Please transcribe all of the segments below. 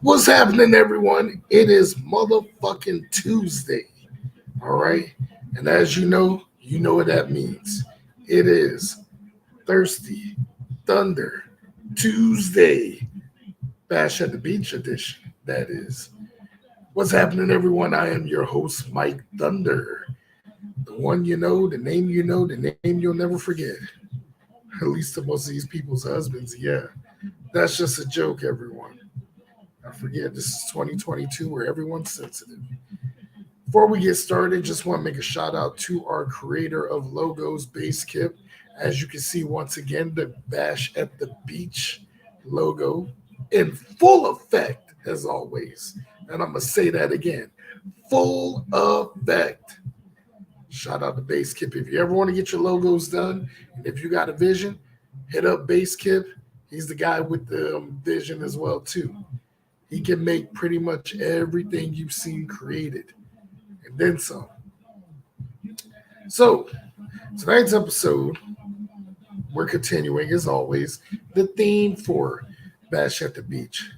What's happening, everyone? It is motherfucking Tuesday. All right. And as you know what that means. It is Thirsty Thunder Tuesday. Bash at the Beach edition. That is. What's happening, everyone? I am your host, Mike Thunder. The one you know, the name you know, the name you'll never forget. At least to most of these people's husbands. Yeah. That's just a joke, everyone. I forget, this is 2022 where everyone's sensitive. Before we get started, just want to make a shout out to our creator of logos, Basekip. As you can see, once again, the Bash at the Beach logo in full effect, as always. And I'm going to say that again, full effect. Shout out to Basekip. If you ever want to get your logos done, and if you got a vision, hit up Basekip. He's the guy with the vision as well, too. He can make pretty much everything you've seen created, and then some. So, tonight's episode, we're continuing, as always, the theme for Bash at the Beach.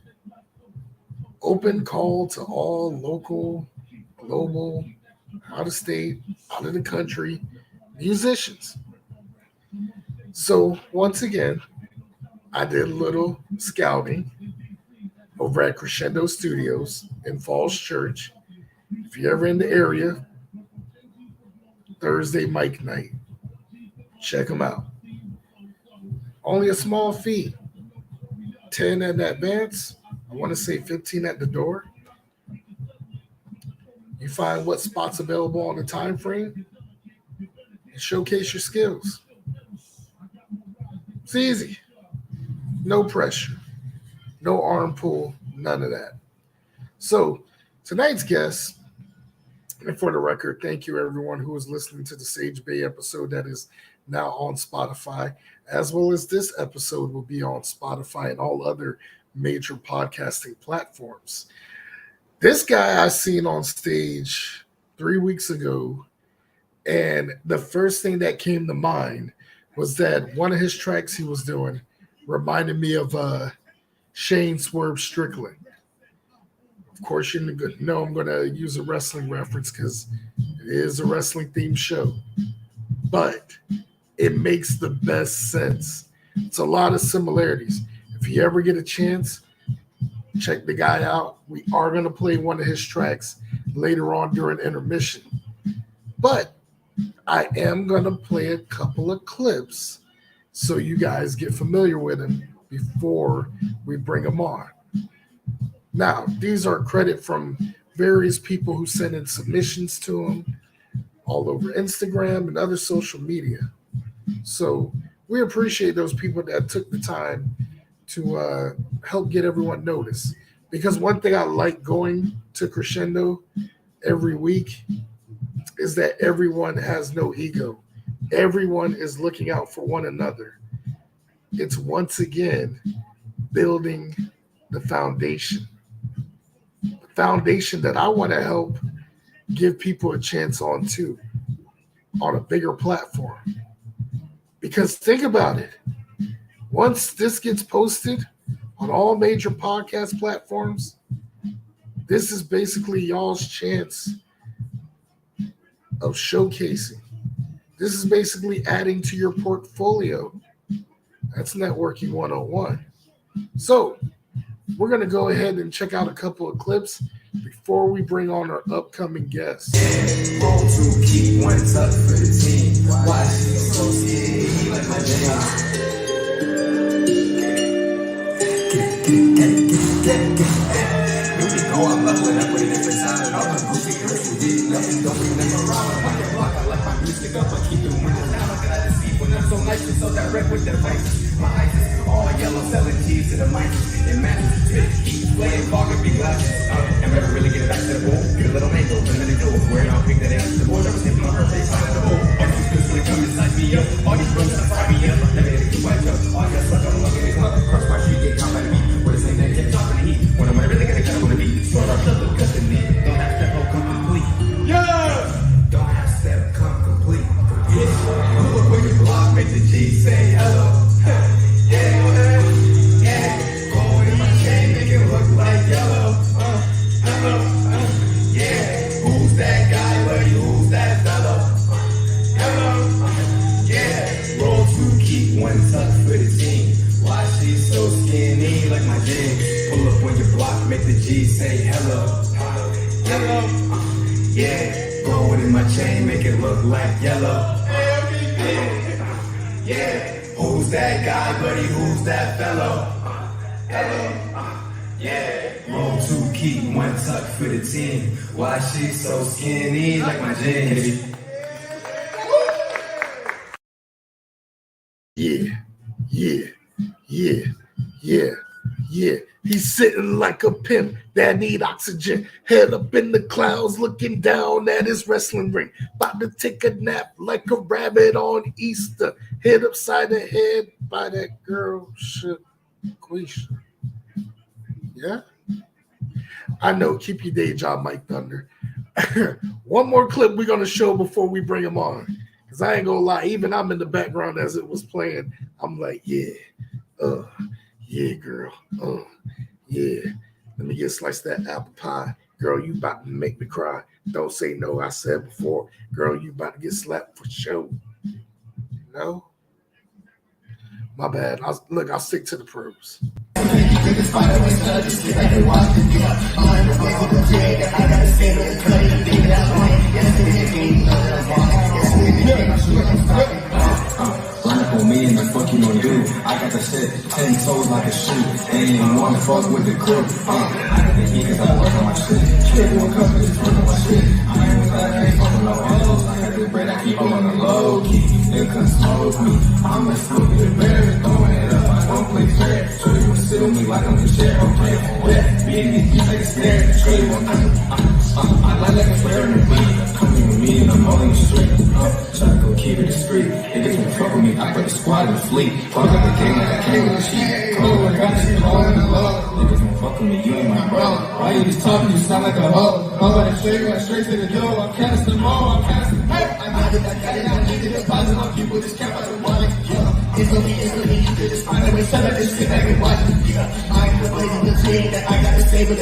Open call to all local, global, out of state, out of the country musicians. So, once again, I did a little scouting over at Crescendo Studios in Falls Church. If you're ever in the area, Thursday mic night, check them out. Only a small fee, 10 at advance. I want to say 15 at the door. You find what spots available on the time frame and showcase your skills. It's easy. No pressure. No arm pull, none of that. So tonight's guest, and for the record, thank you everyone who is listening to the Sage Bay episode that is now on Spotify, as well as this episode will be on Spotify and all other major podcasting platforms. This guy I seen on stage 3 weeks ago, and the first thing that came to mind was that one of his tracks he was doing reminded me of Shane Swerve Strickland. Of course, you know I'm going to use a wrestling reference because it is a wrestling themed show. But it makes the best sense. It's a lot of similarities. If you ever get a chance, check the guy out. We are going to play one of his tracks later on during intermission. But I am going to play a couple of clips so you guys get familiar with him before we bring them on. Now, these are credit from various people who sent in submissions to him all over Instagram and other social media. So we appreciate those people that took the time to help get everyone noticed. Because one thing I like going to Crescendo every week is that everyone has no ego. Everyone is looking out for one another. It's once again building the foundation. The foundation that I want to help give people a chance on too, on a bigger platform. Because think about it. Once this gets posted on all major podcast platforms, this is basically y'all's chance of showcasing. This is basically adding to your portfolio. That's networking 101. So we're going to go ahead and check out a couple of clips before we bring on our upcoming guests. Roll to keep one tuck for the team. Watch so scared, he like my jam. Here we go, I'm leveling up with a different sound and all the goofy girls who did nothing, don't bring them around. I can rock, I like my music up, I keep it winning down. I gotta see when I'm so nice and so direct with the faces. My eyes is all yellow, selling keys to the mic. It matters to keep playing ball and be glasses. And never really get back to the bowl. Get a little mango, and then they do it. Where y'all pick that ass to the board. I was thinking on her face, side of the bowl. All these girls wanna come inside me up. All these girls wanna fry me up. Let me hit you back up. All y'all suck, I'm looking at club. Cross my street, get caught by the beat. What is it that get caught by the heat? When am I really gonna get on the beat? Sort of the custody. Don't have to come complete. Yeah! Don't have step come complete. Yeah. Look where you block, make the G say hello. Yeah, yeah. Gold in my chain, make it look like yellow. make the G say hello. Yeah, gold in my chain, make it look like yellow. Yeah, who's that guy, buddy? Who's that fellow? Yeah, roll 2 key, 1 tuck for the team. Why she so skinny like my jeans? Yeah, yeah, yeah, yeah, yeah. He's sitting like a pimp that need oxygen. Head up in the clouds, looking down at his wrestling ring. About to take a nap like a rabbit on Easter. Head upside the head by that girl, Quisha. Yeah, I know. Keep your day job, Mike Thunder. One more clip we're gonna show before we bring him on. Cause I ain't gonna lie, even I'm in the background as it was playing. I'm like, yeah, yeah, girl, yeah. Let me get sliced that apple pie. Girl, you about to make me cry. Don't say no, I said before. Girl, you about to get slapped for sure. No? My bad. I'll stick to the pros. Run up on me and the fuck you gonna do? I got the shit, 10 toes like a shoe. They ain't wanna fuck with the crew. I got the heat cause I work on my shit. Straight one cup, just work on my shit. I ain't glad I ain't fucking no hoes. I got the bread, I keep on the low key. They couldn't smoke me. I'm a stupid bear, throwing it up. I don't play fair. So you gon' sit on me like I'm the sheriff. Okay, yeah, being me, you like a snare. Straight one, I like a flare in the beat. Coming with me and I'm all in the street. Try to go keep it discreet. Niggas wanna fuck with me, I put the squad in the fleet. Fuck up the game like I came with the sheet. Cold, I got you all in the love. Niggas wanna fuck with me, you ain't my bro. Why you just talking, you sound like a hoe. I'm about to straight to the door. I'm casting more, I'm casting. I need the deposit on people, just cap out the wallet. Yeah, it's on me, you could just find a way, shut up, just sit back and watch it. Yeah, I ain't replacing the thing that I got to say, but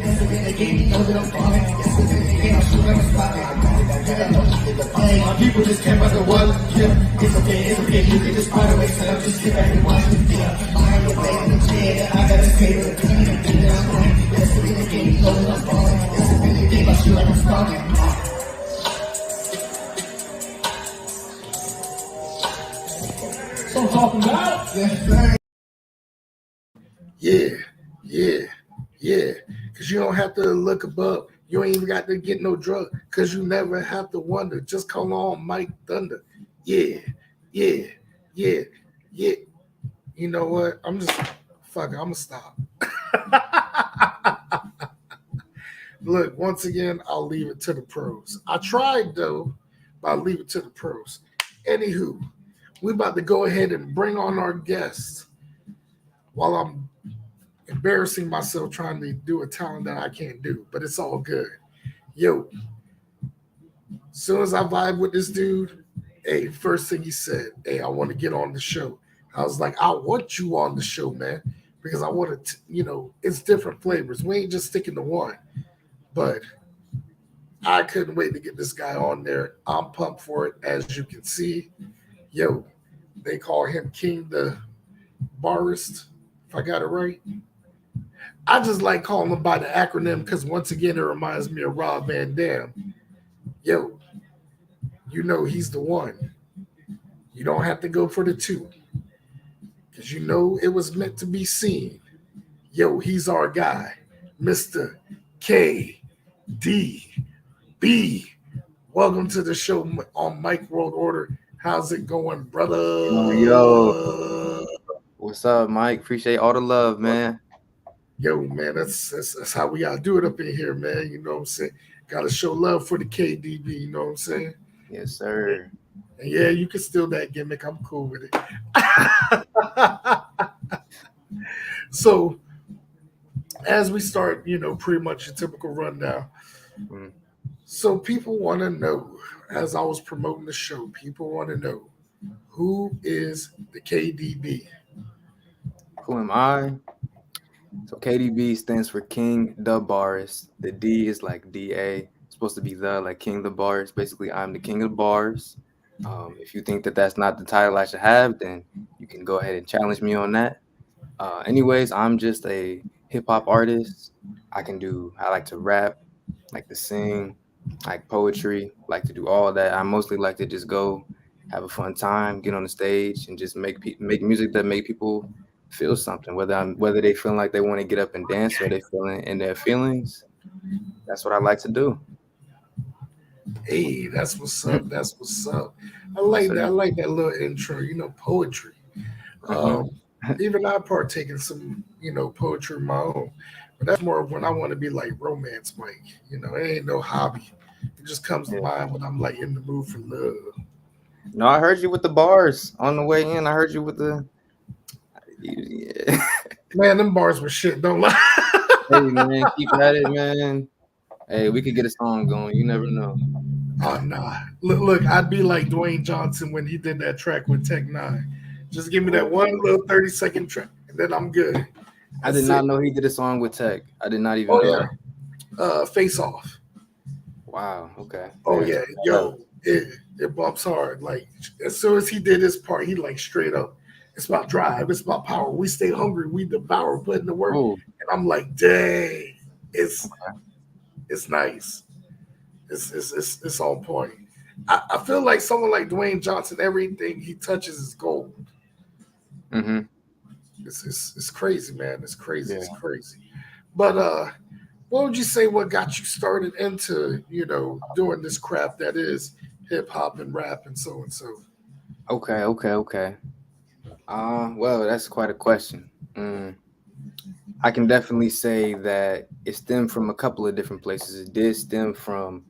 it's in the game, you know that I'm falling. It's in the game, I'm shooting, I'm stopping. My people just came out the wallet. Yeah, it's okay, you can just find a way, set up, just sit back and watch it. Yeah, I ain't replacing the thing that I got to say, but it's in the game, you know that I'm falling. It's in the game, I'm shooting, I'm stopping. So I'm talking about? Yeah. Because you don't have to look above. You ain't even got to get no drug. Because you never have to wonder. Just call on Mike Thunder. Yeah. You know what? I'm going to stop. Look, once again, I'll leave it to the pros. I tried, though, but I'll leave it to the pros. Anywho, we're about to go ahead and bring on our guest while I'm embarrassing myself trying to do a talent that I can't do, but it's all good. Yo, as soon as I vibe with this dude, hey, first thing he said, hey, I want to get on the show. I was like, I want you on the show, man, because I want to, it's different flavors. We ain't just sticking to one, but I couldn't wait to get this guy on there. I'm pumped for it, as you can see. Yo, they call him King the Barist, if I got it right. I just like calling him by the acronym because once again, it reminds me of Rob Van Dam. Yo, he's the one. You don't have to go for the two because it was meant to be seen. Yo, he's our guy, Mr. KDB. Welcome to the show on Mike World Order. How's it going, brother? Yo. What's up, Mike? Appreciate all the love, man. Yo, man, that's how we gotta do it up in here, man. You know what I'm saying? Gotta show love for the KDB, you know what I'm saying? Yes, sir. And yeah, you can steal that gimmick. I'm cool with it. So as we start, pretty much a typical rundown. So people want to know, as I was promoting the show, people want to know, who is the KDB? Who am I? So KDB stands for King the Bars. The D is like DA. It's supposed to be like King the Bars. Basically, I'm the King of the Bars. If you think that that's not the title I should have, then you can go ahead and challenge me on that. Anyways, I'm just a hip hop artist. I like to rap, like to sing, like poetry, like to do all that. I mostly like to just go have a fun time, get on the stage, and just make music that make people feel something. Whether they feeling like they want to get up and dance or they feeling in their feelings. That's what I like to do. Hey, that's what's Mhm. up. That's what's up. I Yes, like that. sir. I like that little intro. Poetry. Hmm. Um, Even I partake in some, poetry of my own. But that's more of when I want to be like romance, Mike. It ain't no hobby. It just comes to Yeah. mind when I'm like in the mood for love. No, I heard you with the bars on the way in. I heard you with the. Yeah. Man, them bars were shit. Don't lie. Hey man, keep at it, man. Hey, we could get a song going. You never know. Oh nah. Look, I'd be like Dwayne Johnson when he did that track with Tech Nine. Just give me that Oh, one little 30-second track, and then I'm good. I did That's not it. know he did a song with Tech. I did not even Oh know yeah. that. Face off. Wow. Okay. I Oh gotta yeah. check that out. Yo, it bumps hard. Like as soon as he did his part, he like straight up. It's about drive. It's about power. We stay hungry. We devour. Put in the work. Oh, And I'm like, dang, it's nice. It's on point. I feel like someone like Dwayne Johnson, everything he touches is gold. mm-hmm. It's crazy, man. It's crazy. Yeah. It's crazy. But what would you say what got you started into, doing this crap that is hip hop and rap and so and so? Okay. Okay. Okay. Well, that's quite a question. Mm, I can definitely say that it stemmed from a couple of different places. It did stem from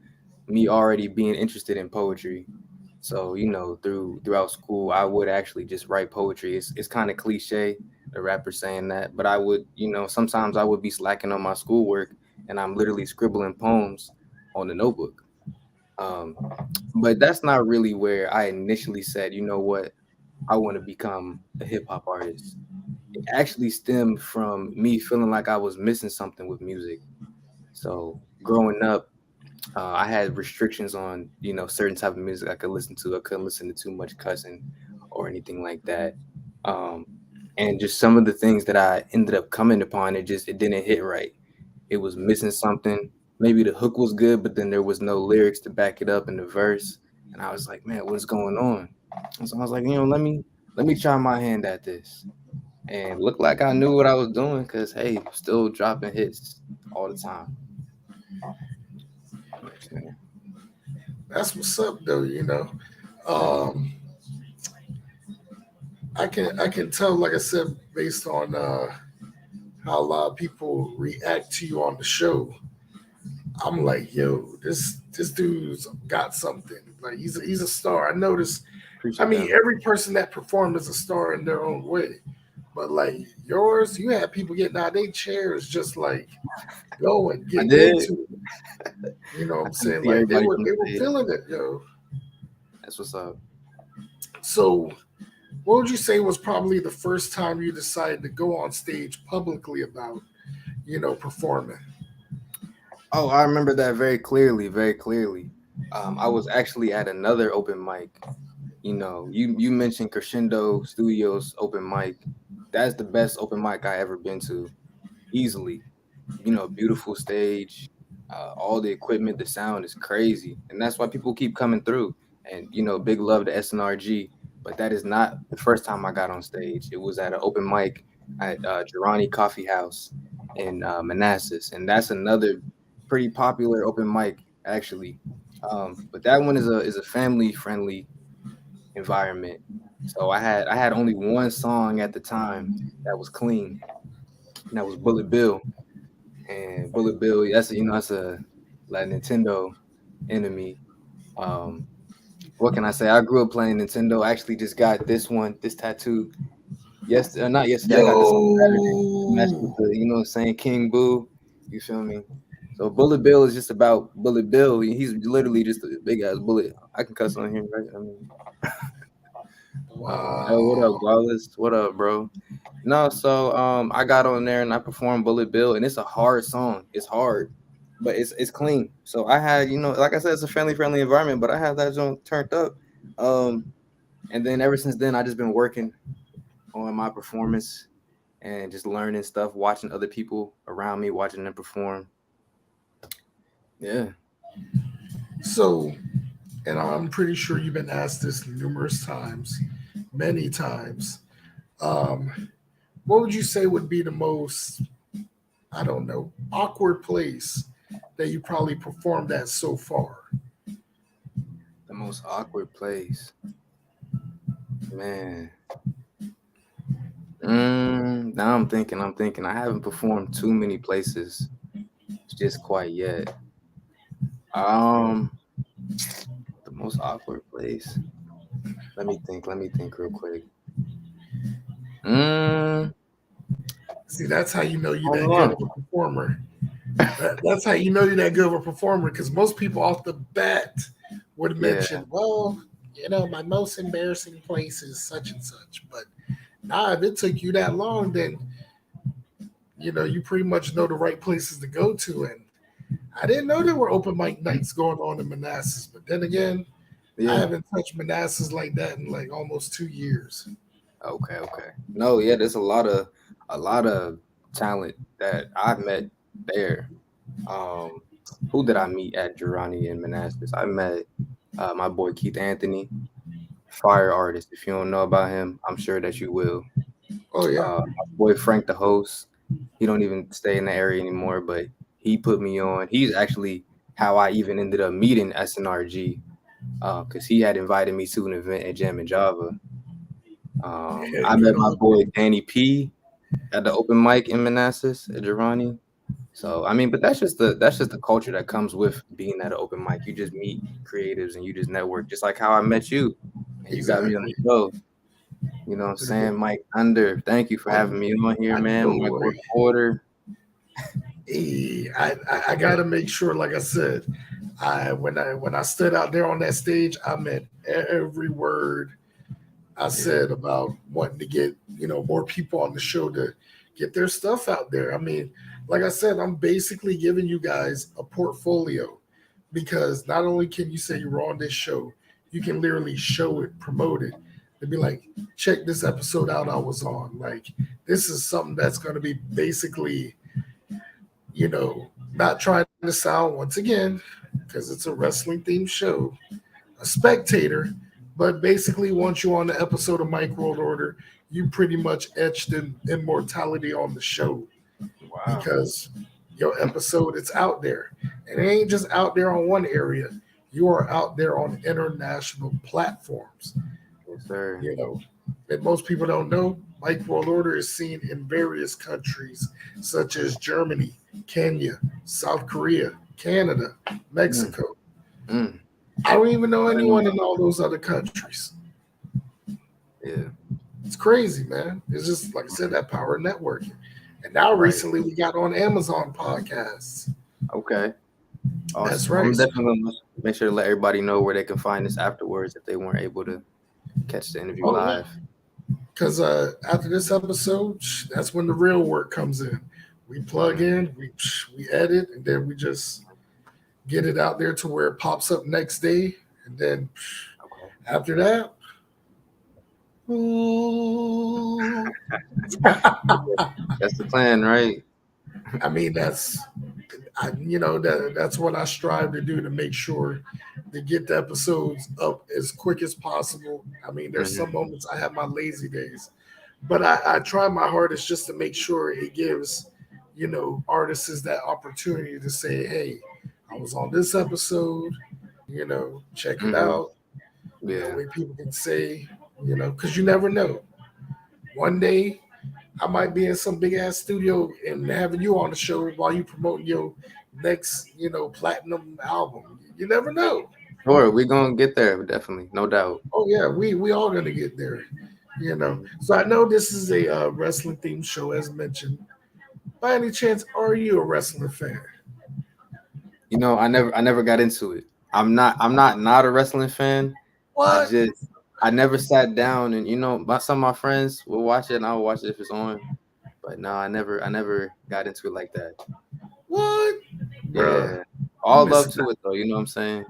me already being interested in poetry. So, throughout school, I would actually just write poetry. It's kind of cliche, the rapper saying that, but I would, sometimes I would be slacking on my schoolwork and I'm literally scribbling poems on the notebook. Um, but that's not really where I initially said, you know what, I want to become a hip hop artist. It actually stemmed from me feeling like I was missing something with music. So growing up, I had restrictions on, certain type of music I could listen to. I couldn't listen to too much cussing or anything like that. Um, and just some of the things that I ended up coming upon, it didn't hit right. It was missing something. Maybe the hook was good, but then there was no lyrics to back it up in the verse. And I was like, man, what's going on? And so I was like, let me try my hand at this. And looked like I knew what I was doing because hey, still dropping hits all the time. Yeah. That's what's up though. Um, I can tell, like I said, based on how a lot of people react to you on the show. I'm like, yo, this dude's got something. Like he's a star. I noticed. I Appreciate mean, that. every person that performed is a star in their own way. But like yours, you had people getting out of their chairs just like going, I getting did. into it. You know what I I'm couldn't saying? see Like they everybody were from they the were stage. feeling it, yo. That's what's up. So what would you say was probably the first time you decided to go on stage publicly about, performing? Oh, I remember that very clearly, very clearly. I was actually at another open mic. You mentioned Crescendo Studios open mic. That's the best open mic I ever been to, easily. Beautiful stage, all the equipment, the sound is crazy, and that's why people keep coming through. And big love to SNRG, but that is not the first time I got on stage. It was at an open mic at Girani Coffee House in Manassas, and that's another pretty popular open mic actually. But that one is a family friendly environment. So I had only one song at the time that was clean, and that was Bullet Bill. And Bullet Bill, that's a like Nintendo enemy. Um, what can I say? I grew up playing Nintendo. I actually just got this tattoo. Yes, not yesterday. I got this on Saturday. Matched with Yo, the, what I'm saying, King Boo. You feel me? So Bullet Bill is just about Bullet Bill. He's literally just a big ass bullet. I can cuss on here, right? I mean, hey, what up, wow. Wallace? What up, bro? No, so I got on there and I performed Bullet Bill, and it's a hard song. It's hard, but it's clean. So I had, like I said, it's a family friendly environment, but I had that joint turned up. Um, and then ever since then, I just been working on my performance, and just learning stuff, watching other people around me, watching them perform. Yeah. So, and I'm pretty sure you've been asked this numerous times, many times. Um, what would you say would be the most, I don't know, awkward place that you probably performed at so far? The most awkward place, man. Now I'm thinking. I haven't performed too many places just quite yet. Um, the most awkward place. Let me think. Let me think real quick. Mm, See, that's how you know you're hold that good on. of a performer. That's how you know you're that good of a performer because most people off the bat would Yeah, mention, well, my most embarrassing place is such and such. But nah, if it took you that long, then you pretty much know the right places to go to. And I didn't know there were open mic nights going on in Manassas. But then again, I yeah. haven't touched Manassas like that in like almost 2 years. Okay, okay. No, yeah. There's a lot of talent that I've met there. Um, who did I meet at Girani in Manassas? I met my boy Keith Anthony, fire artist. If you don't know about him, I'm sure that you will. Oh yeah, My boy Frank the host, he don't even stay in the area anymore, but he put me on. He's actually how I even ended up meeting SNRG, because he had invited me to an event at Jam and Java. yeah, I met good my old. boy Danny P at the open mic in Manassas at Girani. So I mean, but that's just the culture that comes with being at an open mic. You just meet creatives and you just network, just like how I met you, and you got me on the Exactly. show. You know what I'm saying? Mike Under, thank you for I, having me on here, I man. know, Michael right? Porter. I gotta make sure, like I said, when I stood out there on that stage, I meant every word I Yeah. said about wanting to get more people on the show to get their stuff out there. I mean, like I said, I'm basically giving you guys a portfolio because not only can you say you were on this show, you can literally show it, promote it, and be like, check this episode out I was on. Like this is something that's going to be basically not trying to sound once again because it's a wrestling themed show, a spectator, but basically once you're on the episode of Mike World Order, you pretty much etched in immortality on the show Wow. because your episode it's out there. And it ain't just out there on one area. You are out there on international platforms. Yes, sir. You know, that most people don't know, Mike World Order is seen in various countries such as Germany, Kenya, South Korea, Canada, Mm, Mexico. mm. I don't even know I didn't know anyone that. in all those other countries. Yeah. It's crazy, man. It's just like I said, that power of networking. And now Right. recently we got on Amazon podcasts. Okay. That's Awesome. right. I'm definitely gonna make sure to let everybody know where they can find this afterwards if they weren't able to catch the interview Oh yeah. live. Because after this episode, that's when the real work comes in. We plug Mm. in, we edit, and then we just get it out there to where it pops up next day. And then Okay. after that, ooh, That's the plan, right? I mean, that's what I strive to do to make sure to get the episodes up as quick as possible. I mean, there's some Hmm. moments I have my lazy days, but I try my hardest just to make sure it gives, artists that opportunity to say, hey, I was on this episode, check it Hmm. out. That Yeah. way people can say, because you never know. One day I might be in some big ass studio and having you on the show while you promoting your next, platinum album. You never know. Sure, we're gonna get there, definitely, no doubt. Oh yeah, we all gonna get there. Mhm. So I know this is a wrestling themed show, as mentioned. By any chance, are you a wrestling fan? I never got into it. I'm not a wrestling fan. I What? just I never sat down and some of my friends will watch it and I'll watch it if it's on. But no, I never got into it like that. What? Bruh, Yeah. you All love missing to out. it though, you know what I'm saying?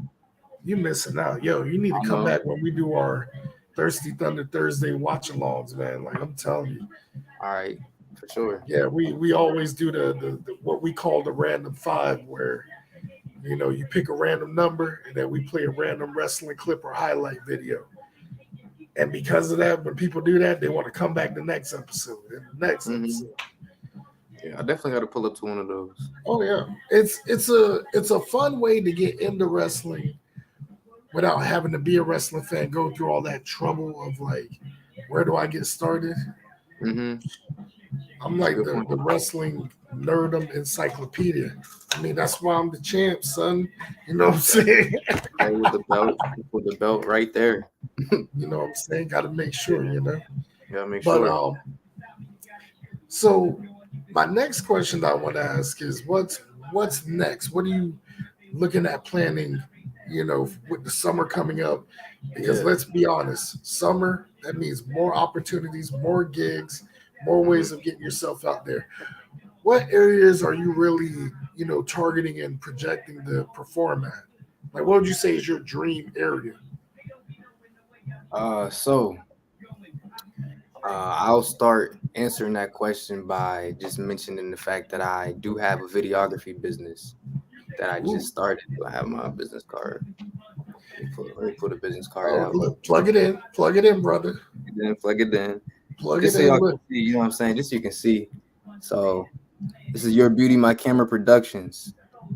You missing out. Yo, you need to I come know. back when we do our Thirsty Thunder Thursday watch alongs, man. Like I'm telling you. All right. for sure. Yeah, we always do the what we call the random five, where you pick a random number and then we play a random wrestling clip or highlight video. And because of that, when people do that, they want to come back the next episode and the next Hmm. episode. Yeah, I definitely got to pull up to one of those. Oh yeah, it's a fun way to get into wrestling without having to be a wrestling fan, go through all that trouble of like, where do I get started? Hmm. I'm That's a like good the point. wrestling nerdum encyclopedia. I mean, that's why I'm the champ, son. You know what I'm saying? Play with the belt right there. You know what I'm saying? Got to make sure. Gotta make But sure. so my next question I want to ask is what's next? What are you looking at planning? With the summer coming up, because Yeah. let's be honest, summer that means more opportunities, more gigs, more Hmm. ways of getting yourself out there. What areas are you really, targeting and projecting to perform at? Like, what would you say is your dream area? So I'll start answering that question by just mentioning the fact that I do have a videography business that I Ooh, just started. I have my business card. Let me pull the business card oh, out. look, plug it in, brother, And then plug it in. plug it Just so in. y'all can Look, see, you know what I'm saying? Just so you can see. So this is Your Beauty, My Camera Productions.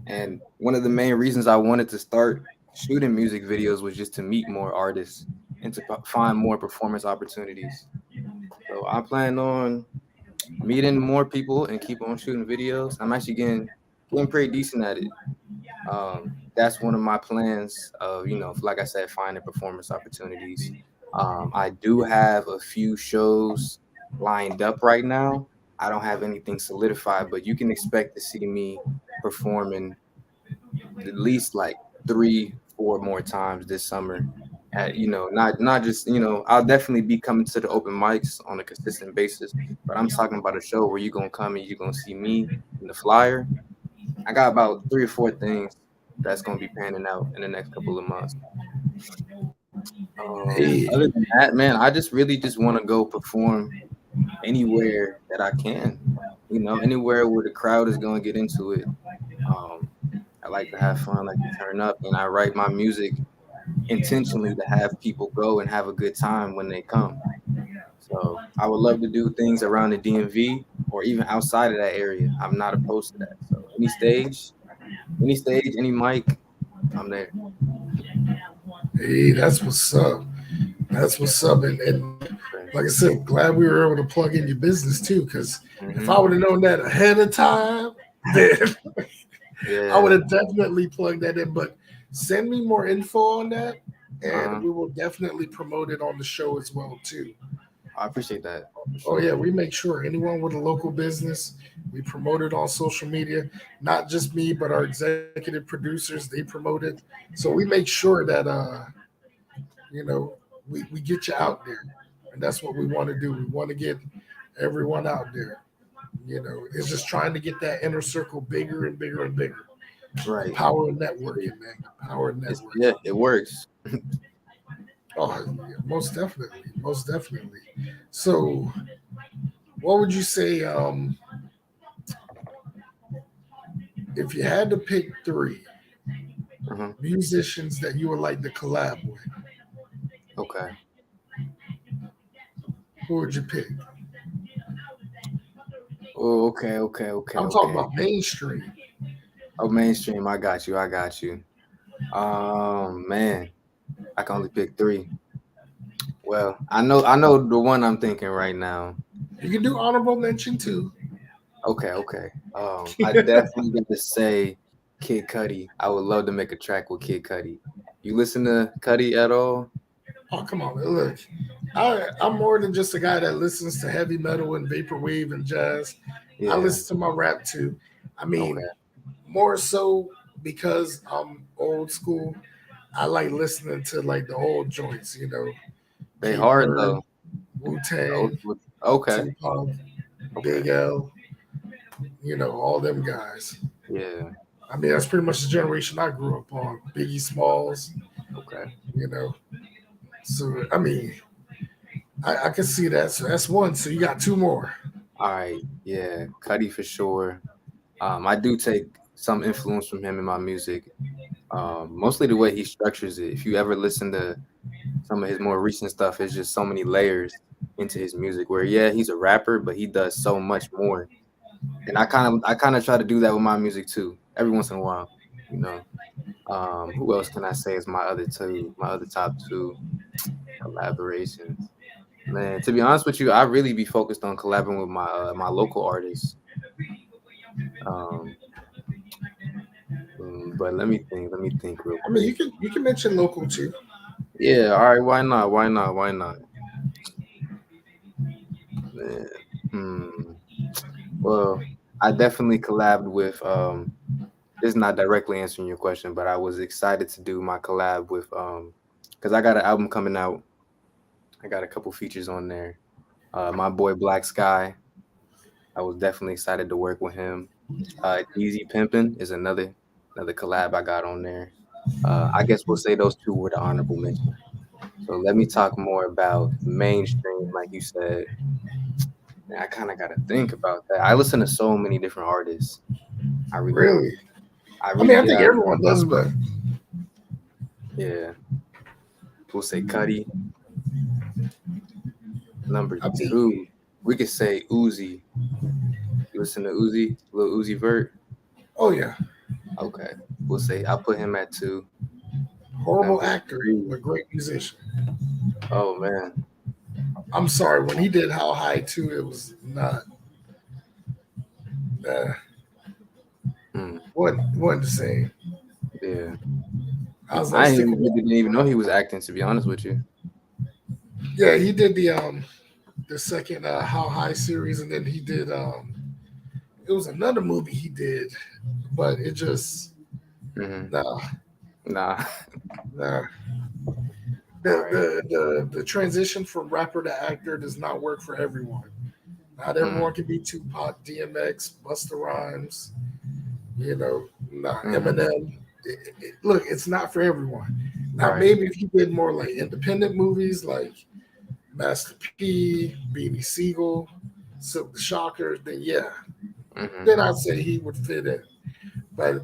And one of the main reasons I wanted to start shooting music videos was just to meet more artists and to find more performance opportunities. So I plan on meeting more people and keep on shooting videos. I'm actually getting pretty decent at it. That's one of my plans of, like I said, finding performance opportunities. I do have a few shows lined up right now. I don't have anything solidified, but you can expect to see me performing at least like 3, 4 more times this summer. At not just I'll definitely be coming to the open mics on a consistent basis, but I'm talking about a show where you're gonna come and you're gonna see me in the flyer. I got about 3 or 4 things that's gonna be panning out in the next couple of months. hey, Other than that, man, I just really just want to go perform anywhere that I can. Anywhere where the crowd is gonna get into it. Um, I like to have fun, I like to turn up, and I write my music intentionally to have people go and have a good time when they come. So I would love to do things around the DMV or even outside of that area. I'm not opposed to that. So any stage, any mic, I'm there. hey, that's what's up. That's what's up. And like I said, glad we were able to plug in your business too. Because if I Hmm. would have known that ahead of time, then I would Yeah. have definitely plugged that in. But send me more info on that, and Uh-huh. we will definitely promote it on the show as well too. I appreciate that for Oh yeah, sure. we make sure anyone with a local business, we promote it on social media. Not just me, but our executive producers, they promote it. So we make sure that you know we get you out there, and that's what we want to do. We want to get everyone out there. It's just trying to get that inner circle bigger and bigger and bigger. The Right. power of True. networking, man. The power of Yeah, networking. it works. Oh, yeah, most definitely, most definitely. So, what would you say if you had to pick three Uh-huh. musicians that you would like to collab with? Okay. Who would you pick? Oh, okay, okay, okay, I'm talking okay. about mainstream. Oh, mainstream, I got you. I got you. Man, I can only pick three. Well, I know the one I'm thinking right now. You can do honorable mention too. Okay, okay. I definitely got to say Kid Cudi. I would love to make a track with Kid Cudi. You listen to Cudi at all? Oh, come on, man. Look. I'm more than just a guy that listens to heavy metal and vaporwave and jazz. I Yeah. listen to my rap too. I Okay. mean, more so because I'm old school. I like listening to like the old joints, They King hard Bird, though. Wu The old Tang, school. Okay. Tupac, Okay. Big L, all them guys. Yeah. I mean, that's pretty much the generation I grew up on. Biggie Smalls, Okay. you know. So I mean, I can see that. So that's one. So you got two more. All right, yeah, Cudi for sure. I do take some influence from him in my music. Mostly the way he structures it. If you ever listen to some of his more recent stuff, it's just so many layers into his music. Where yeah, he's a rapper, but he does so much more. And I kind of try to do that with my music too, every once in a while. You know. Who else can I say is my other top two collaborations? Man, to be honest with you, I really be focused on collabing with my local artists. Um, but let me think real I mean, quick. you can mention local too. Yeah, all right, why not? Why not? Why not? Man. Hmm. Well, I definitely collabed with this is not directly answering your question, but I was excited to do my collab with because I got an album coming out. I got a couple features on there. My boy Black Sky. I was definitely excited to work with him. Easy Pimpin' is another collab I got on there. I guess we'll say those two were the honorable mention. So let me talk more about mainstream, like you said. Man, I kind of got to think about that. I listen to so many different artists. I really do. Really? I mean, I think Yeah, everyone does, but yeah. We'll say Cuddy. Number I mean, two, we could say Uzi. You listen to Uzi, Lil Uzi Vert. oh yeah, Okay, we'll say I'll put him at two. horrible Number actor three. but great musician. Oh man. I'm sorry when he did How High too. It was not uh, Hmm. wasn't the same. Yeah. I was like, I stick with didn't even know he was acting, to be honest with you. yeah. He did the second How High series, and then he did it was another movie he did, but it just Hmm. nah Nah. nah. All right. The transition from rapper to actor does not work for everyone. Not everyone Mm-hmm. can be Tupac, DMX, Busta Rhymes, you know, nah, Mm-hmm. Eminem. Look, it's not for everyone. Now, Right. maybe if you did more like independent movies like Master P, Beanie Siegel, Silk the Shocker, then yeah, Mm-hmm. then I'd say he would fit in. But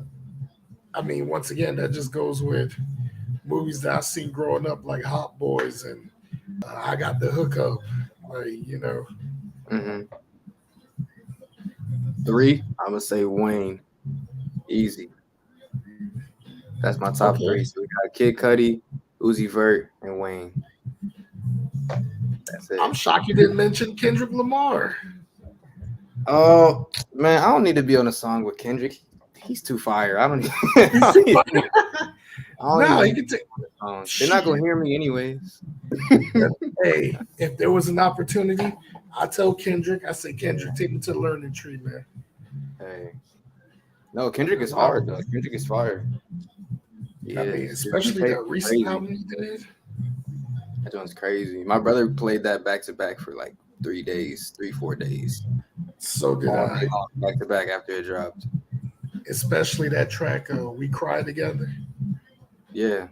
I mean, once again, that just goes with movies that I've seen growing up, like Hot Boys and I Got the Hookup. Like, you know, Mm-hmm. Three, I'm gonna say Wayne. Easy. That's my top okay. three. So we got Kid Cudi, Uzi Vert, and Wayne. That's I'm it. shocked you didn't mention Kendrick Lamar. Oh man, I don't need to be on a song with Kendrick. He's too fire. I don't need, He's too funny. I don't No, even he need to could be take on the song. They're not gonna shit. hear me anyways. Hey, if there was an opportunity, I tell Kendrick, I say, Kendrick, take me to the learning tree, man. Hey. No, Kendrick is I, hard though. Kendrick is fire. He I mean, is. His especially tape that is recent crazy. album he did. That one's crazy. My brother played that back to back for like 3 days, 4 days, So did all I. day long, back to back after it dropped. Especially that track, We Cry Together. Yeah,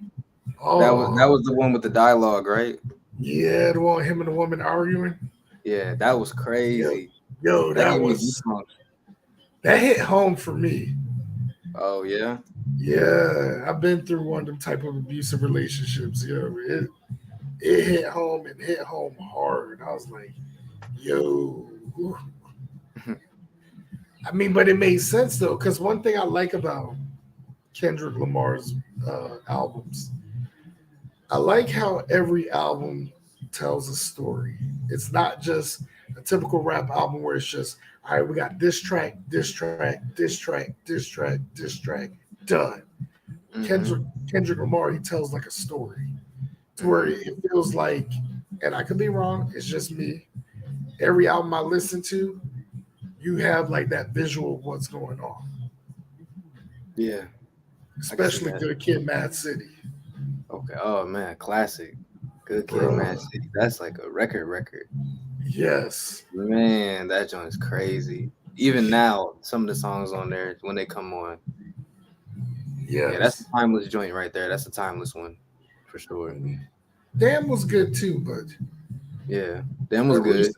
that Oh, was the one with the dialogue, right? yeah, the one him and the woman arguing. Yeah, that was Yo, crazy. yo, That gave me goosebumps. that hit home for me. Oh yeah. Yeah, I've been through one of them type of abusive relationships. Yo, it hit home and hit home hard. I was like, yo. I mean, but it made sense though, because one thing I like about Kendrick Lamar's albums, I like how every album tells a story. It's not just a typical rap album where it's just, all right, we got this track, this track, this track, this track, this track, done. Hmm. Kendrick Lamar, he tells like a story to where Hmm. it feels like, and I could be wrong, it's just me. Every album I listen to, you have like that visual of what's going on, Yeah, I can see especially that. Good Kid, Mad City, Okay. Oh man, classic. Good Kid, bro. Mad City. That's like a record. Yes, Man, that joint is crazy. Even now, some of the songs on there when they come on, yeah, that's yes. a timeless joint right there. That's a timeless one for sure. Damn was good too, but Yeah, them was the good. recent,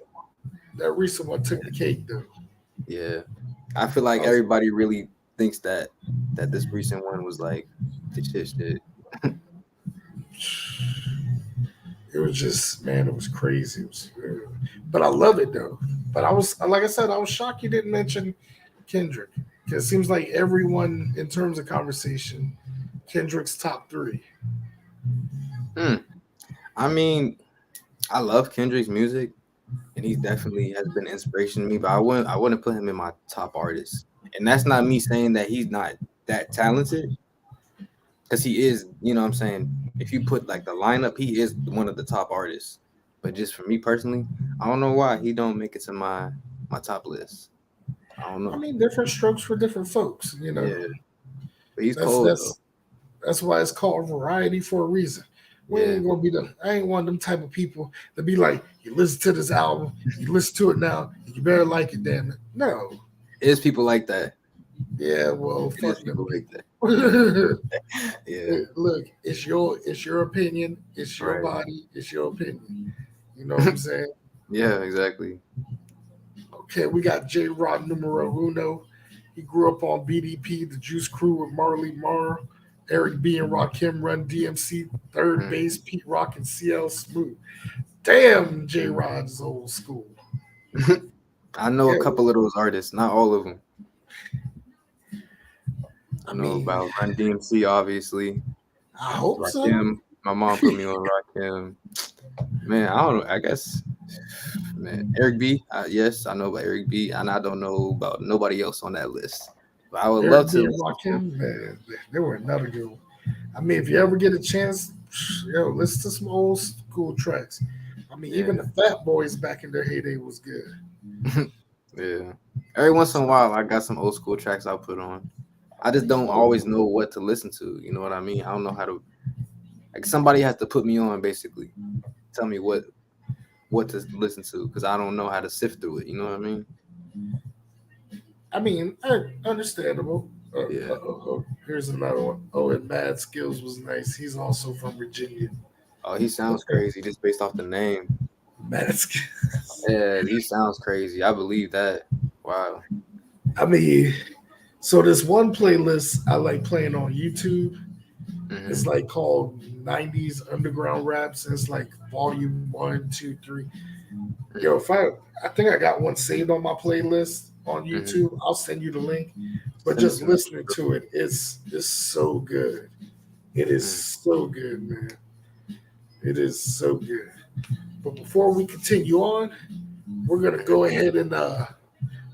that recent one took the cake though. Yeah, I feel like I was, everybody really thinks that this recent one was like the shit. it was just man, it was crazy. But I love it though. But I was like I said, I was shocked you didn't mention Kendrick because it seems like everyone in terms of conversation, Kendrick's top three. Hmm. I mean, I love Kendrick's music, and he definitely has been an inspiration to me. But I wouldn't put him in my top artist, and that's not me saying that he's not that talented, because he is. You know what I'm saying? If you put like the lineup, he is one of the top artists. But just for me personally, I don't know why he don't make it to my top list. I don't I know. mean, different strokes for different folks. You know, Yeah, but he's that's cold though. that's that's why it's called variety for a reason. We Yeah, ain't gonna be the. I ain't one of them type of people that be like, you listen to this album, you listen to it now, you better like it, damn it. No, it is people like that. yeah, well, It is fuck them people like people. that. Yeah, Look, it's your opinion, it's your right. body, it's your opinion. You know what I'm saying? Yeah, exactly. Okay, we got J Rod numero uno. He grew up on BDP, the Juice Crew with Marley Marl, Eric B and Rakim Run DMC, third Mm. base Pete Rock and CL Smooth. Damn, J Rod's old school. I know a Yeah, couple of those artists, not all of them. I I know mean, about Run DMC, obviously. I hope so. Rakim. My mom put me on Rakim. Man, I don't know. I guess, man, Eric B. Yes, I know about Eric B. And I don't know about nobody else on that list. But I would love Eric to B and listen to Rakim, man, they were another good one. I mean, if you ever get a chance, yo, listen to some old school tracks. I mean, even the them. Fat Boys back in their heyday was good. Yeah. Yeah. Every once in a while, I got some old school tracks I'll put on. I just don't always know what to listen to. You know what I mean? I don't know how to. Like somebody has to put me on, basically. Tell me what to listen to, because I don't know how to sift through it. You know what I mean? I mean, understandable. Yeah. Here's another one. Oh, and Mad Skills was nice. He's also from Virginia. Oh, he sounds Okay, crazy just based off the name. Mad Skills. Yeah, he sounds crazy. I believe that. Wow. I mean, so this one playlist I like playing on YouTube is Hmm. like called 90s Underground Raps. And it's like volume one, two, three. Yo, Hmm. if I think I got one saved on my playlist on Hmm. YouTube. I'll send you the link. But Send it just to me. listening to it, it's so good. It is Mm. so good, man. It is so good. But before we continue on, we're gonna go ahead and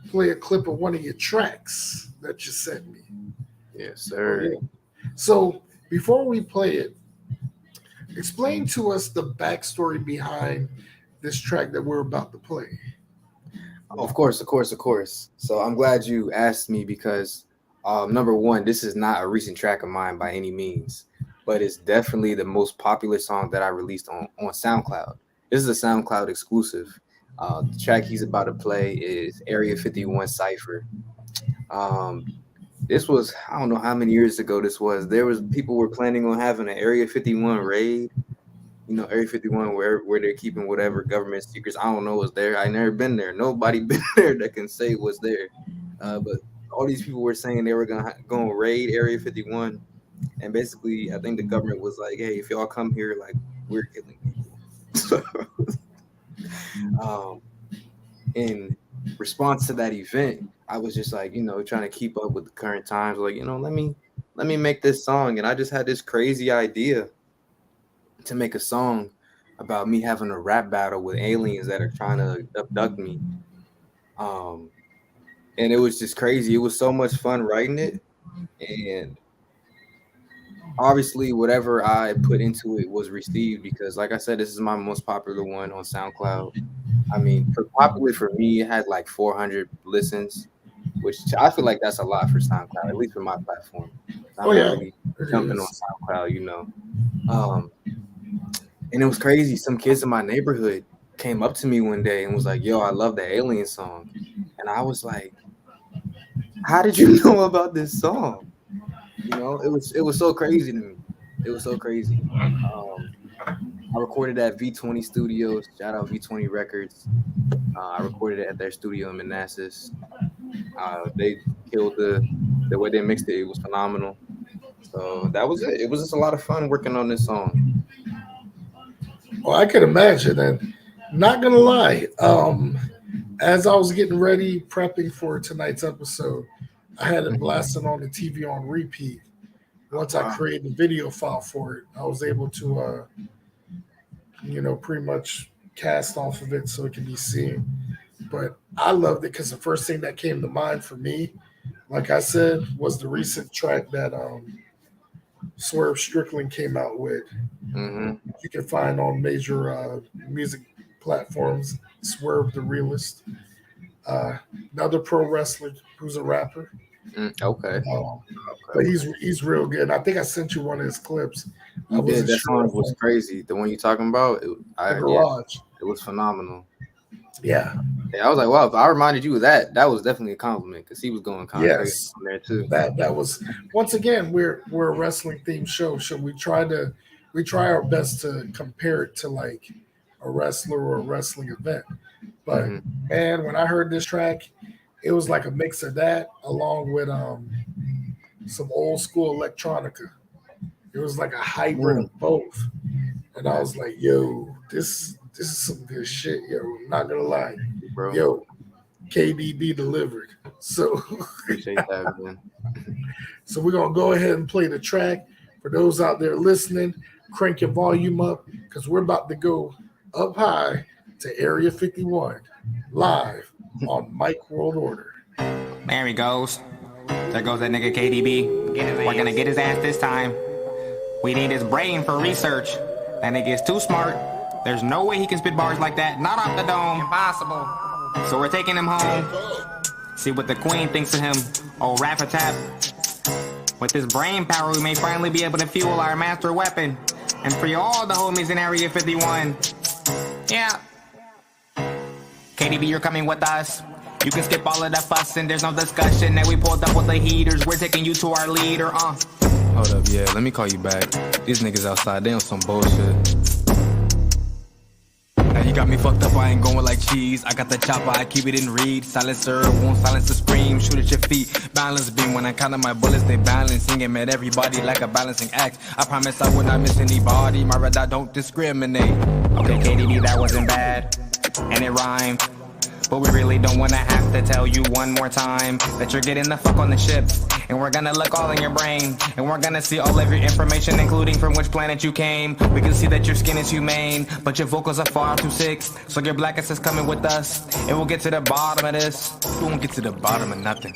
play a clip of one of your tracks that you sent me. Yes, Oh sir. yeah. So before we play it, explain to us the backstory behind this track that we're about to play. Oh, of course, of course, of course. So I'm glad you asked me because number one, this is not a recent track of mine by any means, but it's definitely the most popular song that I released on SoundCloud. This is a SoundCloud exclusive. The track he's about to play is Area 51 Cipher. Um, this was, I don't know how many years ago this was. There was people were planning on having an Area 51 raid. You know, Area 51 where they're keeping whatever government secrets. I don't know what's there. I never been there. Nobody been there that can say what's there. But all these people were saying they were gonna raid Area 51, and basically, I think the government was like, "Hey, if y'all come here, like we're killing people." So, um, in response to that event, I was just like, trying to keep up with the current times. Like, let me make this song, and I just had this crazy idea to make a song about me having a rap battle with aliens that are trying to abduct me. Um, and it was just crazy. It was so much fun writing it, and obviously, whatever I put into it was received because, like I said, this is my most popular one on SoundCloud. I mean, for popular for me, it had like 400 listens, which I feel like that's a lot for SoundCloud, at least for my platform. Oh I'm not yeah, really it jumping on is. SoundCloud. Um, and it was crazy. Some kids in my neighborhood came up to me one day and was like, "Yo, I love the Alien song," and I was like, "How did you know about this song?" It was so crazy to me. It was so crazy. Um, I recorded at V20 Studios. Shout out V20 Records. I recorded it at their studio in Manassas. They killed the way they mixed it. It was phenomenal. So that was it. It was just a lot of fun working on this song. Well, I can imagine, and not gonna lie, as I was getting ready, prepping for tonight's episode, I had it blasting on the TV on repeat. Once I created the video file for it, I was able to, pretty much cast off of it so it can be seen. But I loved it because the first thing that came to mind for me, like I said, was the recent track that Swerve Strickland came out with. Mm-hmm. You can find on major music platforms. Swerve the Realist, another pro wrestler who's a rapper. Okay. But he's real good. I think I sent you one of his clips. You did. That song was crazy. The one you talking about, the Garage. It was phenomenal. Yeah. I was like, wow, if I reminded you of that, that was definitely a compliment because he was going kind of crazy on there too. That was, once again, we're a wrestling themed show, so we try our best to compare it to like a wrestler or a wrestling event. But man, when I heard this track, it was like a mix of that along with some old school electronica. It was like a hybrid of both. And I was like, yo, this is some good shit, yo. I'm not gonna lie. Bro. Yo, KDB delivered. So appreciate that, man. So we're gonna go ahead and play the track. For those out there listening, crank your volume up because we're about to go up high to Area 51 live on Mike World Order. There he goes. There goes that nigga KDB. We're gonna get his ass this time. We need his brain for research. That nigga is too smart. There's no way he can spit bars like that. Not off the dome. Impossible. So we're taking him home. See what the queen thinks of him. Oh, Rap-a-Tap. With his brain power, we may finally be able to fuel our master weapon and free all the homies in Area 51. Yeah. KDB, you're coming with us. You can skip all of the fuss and there's no discussion that we pulled up with the heaters. We're taking you to our leader, Hold up, yeah, let me call you back. These niggas outside, they on some bullshit. Now you got me fucked up, I ain't going like cheese. I got the chopper, I keep it in read. Silencer, won't silence the scream. Shoot at your feet, balance beam. When I count my bullets, they balancing and met everybody like a balancing act. I promise I would not miss anybody. My red dot don't discriminate. Okay, KDB, that wasn't bad, and it rhymed. But we really don't wanna have to tell you one more time that you're getting the fuck on the ship. And we're gonna look all in your brain. And we're gonna see all of your information, including from which planet you came. We can see that your skin is humane, but your vocals are far too sick. So your black ass is coming with us, and we'll get to the bottom of this. We won't get to the bottom of nothing.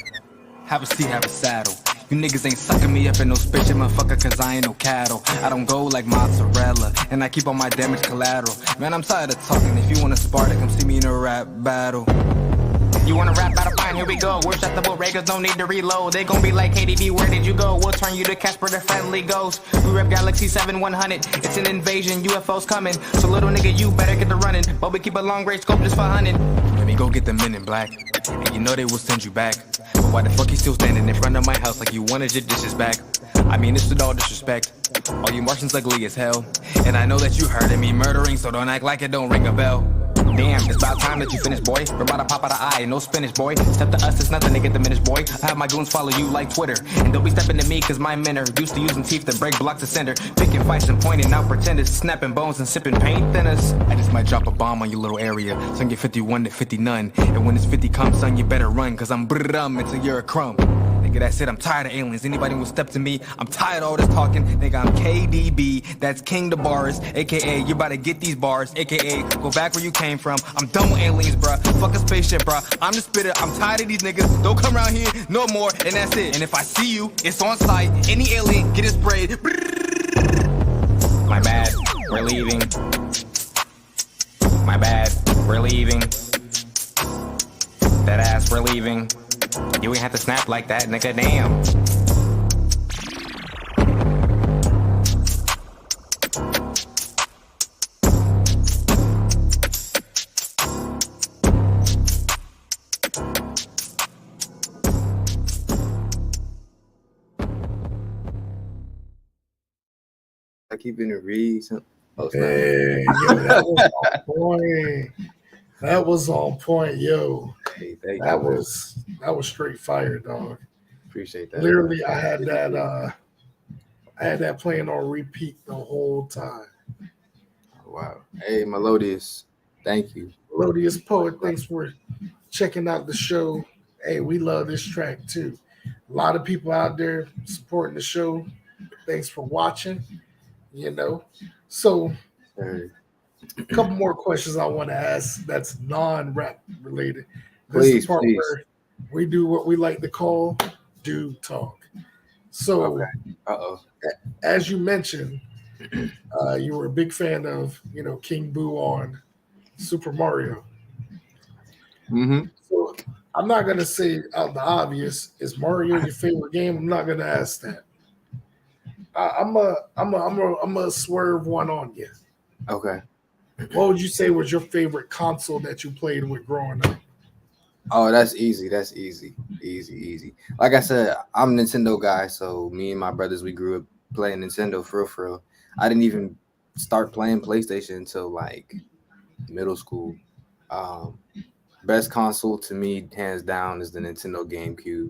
Have a seat, have a saddle. You niggas ain't sucking me up in no spaceship, motherfucker, cause I ain't no cattle. I don't go like mozzarella, and I keep all my damage collateral. Man, I'm tired of talking. If you wanna spar, then come see me in a rap battle. You wanna rap battle? Fine, here we go. We're shutable Raiders, no need to reload. They gon' be like, KDB, where did you go? We'll turn you to Casper the Friendly Ghost. We rep Galaxy 7100. It's an invasion, UFOs coming. So little nigga, you better get the running. But we keep a long range scope just for hunting. Let me go get the men in black, and you know they will send you back. But why the fuck you still standing in front of my house like you wanted your dishes back? I mean, it's with all disrespect. All you Martians ugly as hell. And I know that you heard of me murdering, so don't act like it don't ring a bell. Damn, it's about time that you finish, boy. We're about to pop out the eye, no spinach, boy. Step to us, it's nothing to get diminished, boy. I have my goons follow you like Twitter. And don't be stepping to me, cause my men are used to using teeth to break blocks of cinder. Picking fights and pointing out pretenders, snapping bones and sipping paint thinners. I just might drop a bomb on your little area. Son, get 51 to 50 none. And when it's 50 comes, son, you better run, cause I'm brrrum until you're a crumb. Nigga, that's it, I'm tired of aliens. Anybody will step to me, I'm tired of all this talking. Nigga, I'm KDB, that's King the Bars. AKA, you about to get these bars. AKA, go back where you came from. I'm done with aliens, bruh. Fuck a spaceship, bruh. I'm the spitter, I'm tired of these niggas. Don't come around here, no more, and that's it. And if I see you, it's on sight. Any alien, get it sprayed. My bad, we're leaving. My bad, we're leaving. That ass, we're leaving. You ain't have to snap like that, nigga, damn. I keep it in read. Oh, snap. Hey, yo, that was on point. That was on point, yo. Hey, thank That you, man. was straight fire, dog. Appreciate that, man. Literally, I had that playing on repeat the whole time. Wow. Hey, Melodious. Thank you. Melodious Poet, thanks for checking out the show. Hey, we love this track too. A lot of people out there supporting the show. Thanks for watching. You know, so Sir. a couple more questions I want to ask that's non-rap related. This is the Please, part please. where we do what we like to call dude talk. So, Okay. Uh-oh. as you mentioned, you were a big fan of King Boo on Super Mario. Mm-hmm. So I'm not gonna say out the obvious. Is Mario your favorite game? I'm not gonna ask that. I'm a swerve one on you. Okay. What would you say was your favorite console that you played with growing up? Oh, that's easy. That's easy. Easy, easy. Like I said, I'm a Nintendo guy, so me and my brothers, we grew up playing Nintendo for real, for real. I didn't even start playing PlayStation until like middle school. Um, Best console to me, hands down, is the Nintendo GameCube.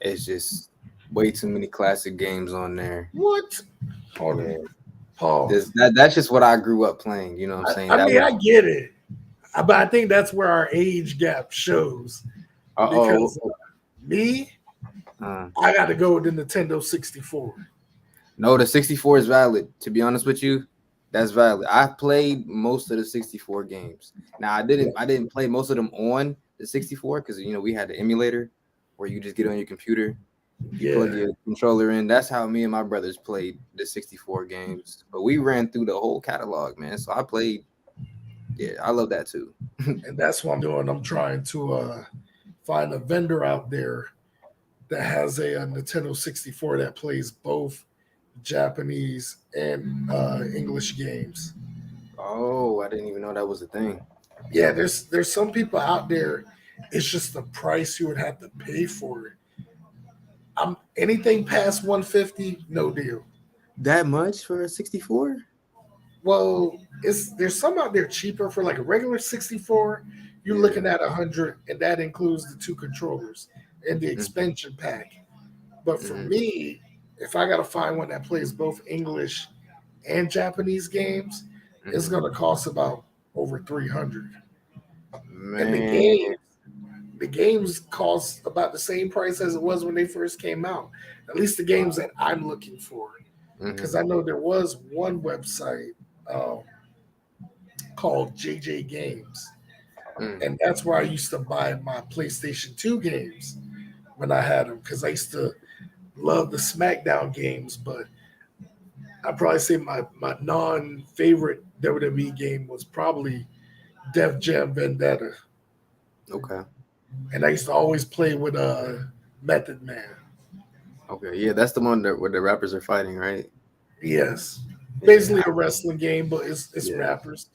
It's just way too many classic games on there. What? Hold Yeah. on. Pause. That's just what I grew up playing. You know what I'm saying? I That mean, was I get it, but I think that's where our age gap shows. oh Because me, uh, I got to go with the Nintendo 64. no, the 64 is valid. To be honest with you, that's valid. I played most of the 64 games. Now I didn't play most of them on the 64 because we had the emulator where you just get on your computer, you plug Yeah, your controller in. That's how me and my brothers played the 64 games. But we ran through the whole catalog, man. So I played. Yeah, I love that too. and that's what I'm doing. I'm trying to find a vendor out there that has a Nintendo 64 that plays both Japanese and English games. Oh, I didn't even know that was a thing. Yeah, there's some people out there. It's just the price you would have to pay for it. I'm anything past 150, no deal. That much for a 64? Well, there's some out there cheaper for like a regular 64. You're Yeah. looking at 100, and that includes the two controllers and the expansion pack. But for Mhm. me, if I gotta find one that plays both English and Japanese games, it's Mhm. gonna cost about over 300. And Man. the games cost about the same price as it was when they first came out. At least the games that I'm looking for, because Mhm. I know there was one website um, called JJ Games, Mm. and that's where I used to buy my PlayStation 2 games when I had them, because I used to love the SmackDown games. But I'd probably say my non favorite WWE game was probably Def Jam Vendetta, Okay. and I used to always play with Method Man. Okay. Yeah, that's the one where the rappers are fighting, right? Yes, basically Yeah. a wrestling game, but it's Yeah. rappers.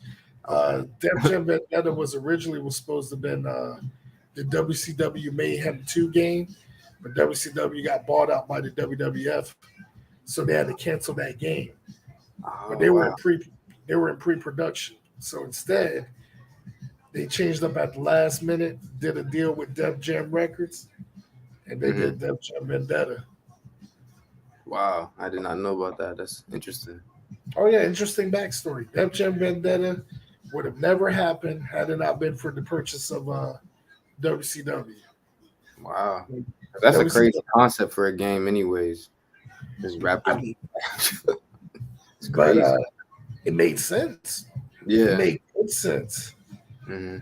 Okay. Def Jam Vendetta was supposed to have been the WCW Mayhem 2 game, but WCW got bought out by the WWF, so they had to cancel that game. But Oh wow. they were in pre-production. So instead, they changed up at the last minute, did a deal with Def Jam Records, and they Hmm. did Def Jam Vendetta. Wow. I did not know about that. That's interesting. Oh yeah, interesting backstory. Def Jam Vendetta would have never happened had it not been for the purchase of WCW. Wow. That's a crazy WCW, concept for a game, anyways. Just rappers. I mean, It's but crazy. it made sense. It Yeah. made good sense. Hmm.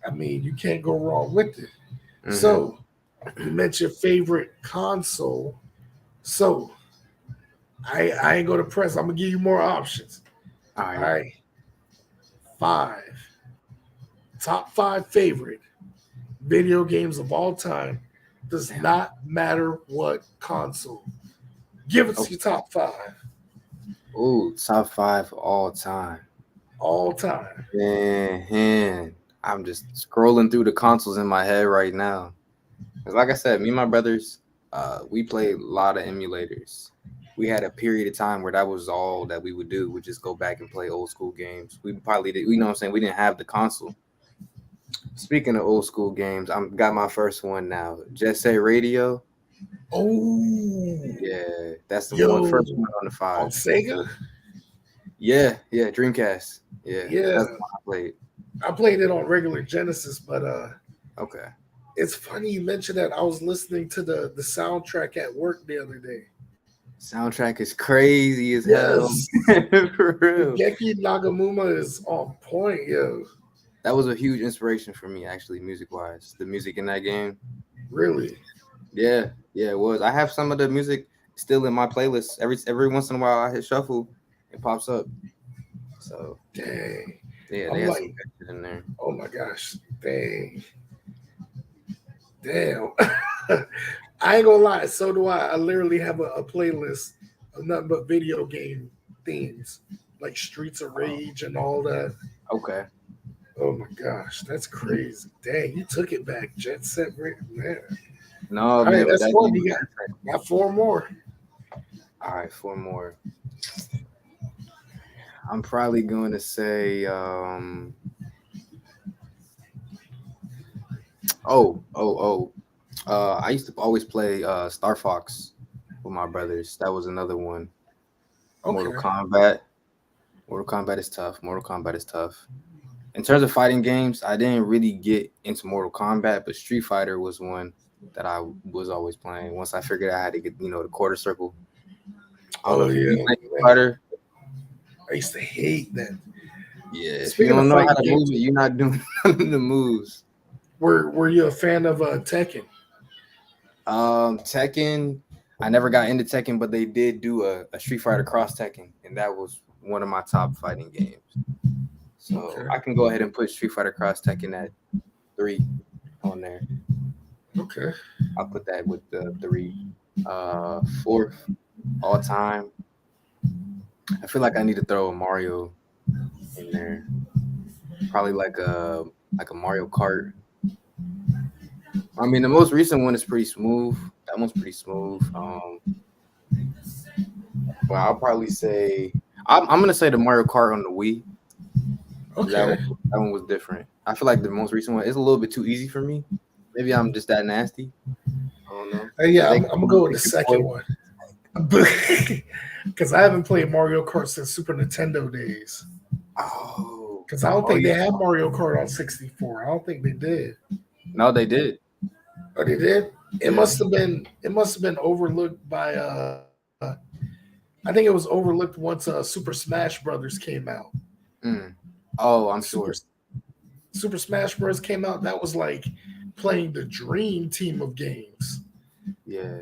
I mean, you can't go wrong with it. Hmm. So you mentioned favorite console. So I ain't gonna press. I'm gonna give you more options. All All right. right, five top five favorite video games of all time. Does Damn. not matter what console. Give us Oh. your top five Ooh, top 5 all time. all time. Man, I'm just scrolling through the consoles in my head right now. 'Cause like I said, me and my brothers, we played a lot of emulators. we had a period of time where that was all that we would do. We just go back and play old school games. We probably did, you know what I'm saying? We didn't have the console. Speaking of old school games, I'm got my first one now. Jet Set Radio. Oh, Yeah, that's the one yo, first one on the on 5. Sega. Yeah, Dreamcast. Yeah, Yeah, that's the one I played. I played it on regular Genesis, but Okay. it's funny you mentioned that. I was listening to the soundtrack at work the other day. Soundtrack is crazy as hell. Yes, For real. Geki Nagamuma is on point, yo. That was a huge inspiration for me, actually, music wise. The music in that game. Really? Yeah, it was. I have some of the music still in my playlist. Every once in a while, I hit shuffle, it pops up. So Dang. yeah, I'm they had like, some good shit in there. oh my gosh, dang. Damn. I ain't gonna lie, so do I. I literally have a playlist of nothing but video game themes, like Streets of Rage and all that. Okay. Oh my gosh, that's crazy. Dang, you took it back. Jet Set Radio, man. No, All man, right, but that's that one. game You was different. got 4 more. All right, 4 more. I'm probably going to say I used to always play Star Fox with my brothers. That was another one. Mortal Okay. Kombat. Mortal Kombat is tough. Mortal Kombat is tough. In terms of fighting games, I didn't really get into Mortal Kombat, but Street Fighter was one that I was always playing. Once I figured out how to get, the quarter circle. I don't know Oh if you yeah, play Street man. Fighter. I used to hate that. Yeah, if you Speaking of don't know how fighting to games, move it, you're not doing none of the moves. were you a fan of Tekken? Tekken, I never got into Tekken, but they did do a Street Fighter Cross Tekken, and that was one of my top fighting games. So Okay. I can go ahead and put Street Fighter Cross Tekken at 3 on there. Okay. I'll put that with the 3. 4th all time. I feel like I need to throw a Mario in there. Probably like a Mario Kart. I mean, the most recent one is pretty smooth. That one's pretty smooth. But I'll probably say I'm gonna say the Mario Kart on the Wii. Okay. That one was different. I feel like the most recent one is a little bit too easy for me. Maybe I'm just that nasty. I don't know. Yeah, I'm gonna go with the second one because I haven't played Mario Kart since Super Nintendo days. Oh, Because I don't think they had Mario Kart on 64. I don't think they did. no, they did. Oh, they did. It Yeah. must have been. It must have been overlooked by. I think it was overlooked once Super Smash Brothers came out. Oh, I'm sure. Super Smash Bros. Came out. That was like playing the dream team of games. Yeah,